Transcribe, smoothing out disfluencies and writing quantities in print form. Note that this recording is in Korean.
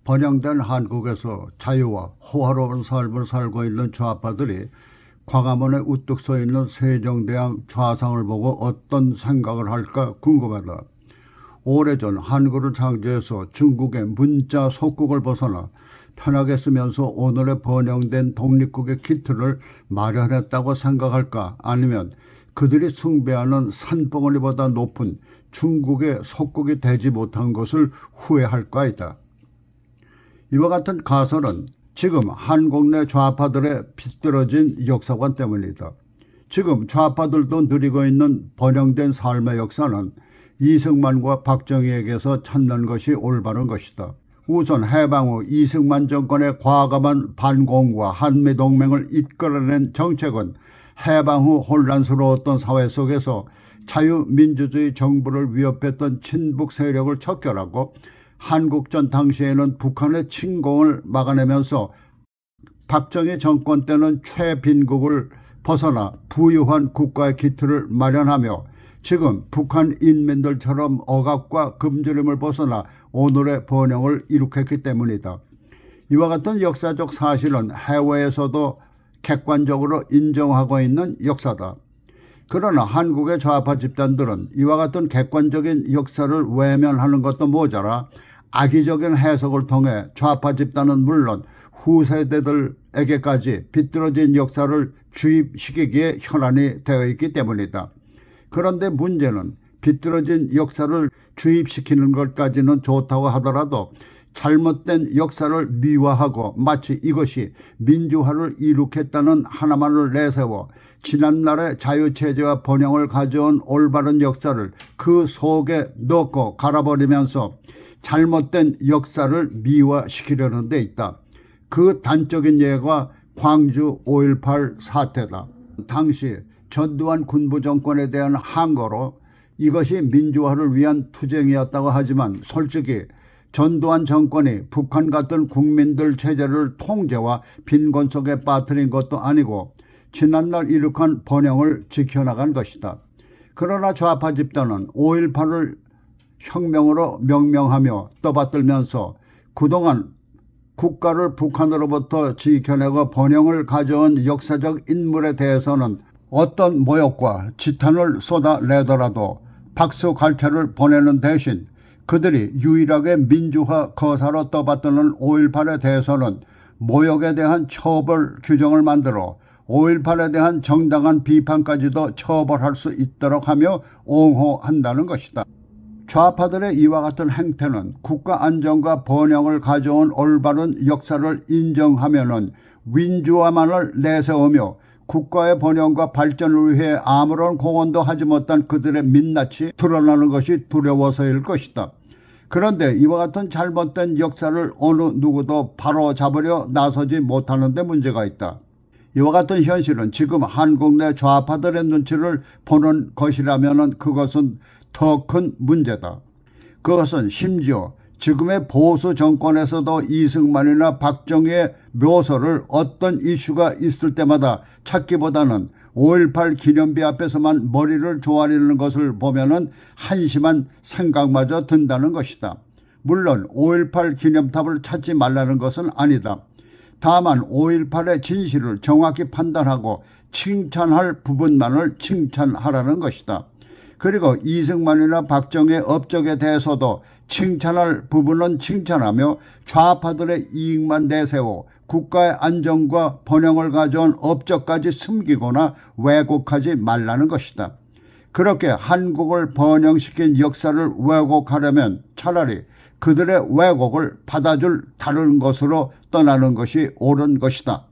번영된 한국에서 자유와 호화로운 삶을 살고 있는 좌파들이 광화문에 우뚝 서 있는 세종대왕 좌상을 보고 어떤 생각을 할까 궁금하다. 오래전 한글을 창제해서 중국의 문자 속국을 벗어나 편하게 쓰면서 오늘의 번영된 독립국의 기틀을 마련했다고 생각할까? 아니면 그들이 숭배하는 산봉우리보다 높은 중국의 속국이 되지 못한 것을 후회할까이다. 이와 같은 가설은 지금 한국 내 좌파들의 비뚤어진 역사관 때문이다. 지금 좌파들도 누리고 있는 번영된 삶의 역사는 이승만과 박정희에게서 찾는 것이 올바른 것이다. 우선 해방 후 이승만 정권의 과감한 반공과 한미동맹을 이끌어낸 정책은 해방 후 혼란스러웠던 사회 속에서 자유민주주의 정부를 위협했던 친북 세력을 척결하고 한국전 당시에는 북한의 침공을 막아내면서 박정희 정권 때는 최빈국을 벗어나 부유한 국가의 기틀을 마련하며 지금 북한 인민들처럼 억압과 금주림을 벗어나 오늘의 번영을 이룩했기 때문이다. 이와 같은 역사적 사실은 해외에서도 객관적으로 인정하고 있는 역사다. 그러나 한국의 좌파 집단들은 이와 같은 객관적인 역사를 외면하는 것도 모자라 악의적인 해석을 통해 좌파 집단은 물론 후세대들에게까지 비뚤어진 역사를 주입시키기에 혈안이 되어 있기 때문이다. 그런데 문제는 비뚤어진 역사를 주입시키는 것까지는 좋다고 하더라도 잘못된 역사를 미화하고 마치 이것이 민주화를 이룩했다는 하나만을 내세워 지난날의 자유체제와 번영을 가져온 올바른 역사를 그 속에 넣고 갈아버리면서 잘못된 역사를 미화시키려는 데 있다. 그 단적인 예가 광주 5.18 사태다. 당시 전두환 군부 정권에 대한 항거로 이것이 민주화를 위한 투쟁이었다고 하지만 솔직히 전두환 정권이 북한 같은 국민들 체제를 통제와 빈곤 속에 빠뜨린 것도 아니고 지난날 이룩한 번영을 지켜나간 것이다. 그러나 좌파 집단은 5.18을 혁명으로 명명하며 떠받들면서 그동안 국가를 북한으로부터 지켜내고 번영을 가져온 역사적 인물에 대해서는 어떤 모욕과 지탄을 쏟아내더라도 박수갈채를 보내는 대신 그들이 유일하게 민주화 거사로 떠받드는 5.18에 대해서는 모욕에 대한 처벌 규정을 만들어 5.18에 대한 정당한 비판까지도 처벌할 수 있도록 하며 옹호한다는 것이다. 좌파들의 이와 같은 행태는 국가 안정과 번영을 가져온 올바른 역사를 인정하면은 민주화만을 내세우며 국가의 번영과 발전을 위해 아무런 공헌도 하지 못한 그들의 민낯이 드러나는 것이 두려워서일 것이다. 그런데 이와 같은 잘못된 역사를 어느 누구도 바로잡으려 나서지 못하는 데 문제가 있다. 이와 같은 현실은 지금 한국 내 좌파들의 눈치를 보는 것이라면 그것은 더 큰 문제다. 그것은 심지어 지금의 보수 정권에서도 이승만이나 박정희의 묘소를 어떤 이슈가 있을 때마다 찾기보다는 5.18 기념비 앞에서만 머리를 조아리는 것을 보면은 한심한 생각마저 든다는 것이다. 물론 5.18 기념탑을 찾지 말라는 것은 아니다. 다만 5.18의 진실을 정확히 판단하고 칭찬할 부분만을 칭찬하라는 것이다. 그리고 이승만이나 박정희의 업적에 대해서도 칭찬할 부분은 칭찬하며 좌파들의 이익만 내세워 국가의 안정과 번영을 가져온 업적까지 숨기거나 왜곡하지 말라는 것이다. 그렇게 한국을 번영시킨 역사를 왜곡하려면 차라리 그들의 왜곡을 받아줄 다른 것으로 떠나는 것이 옳은 것이다.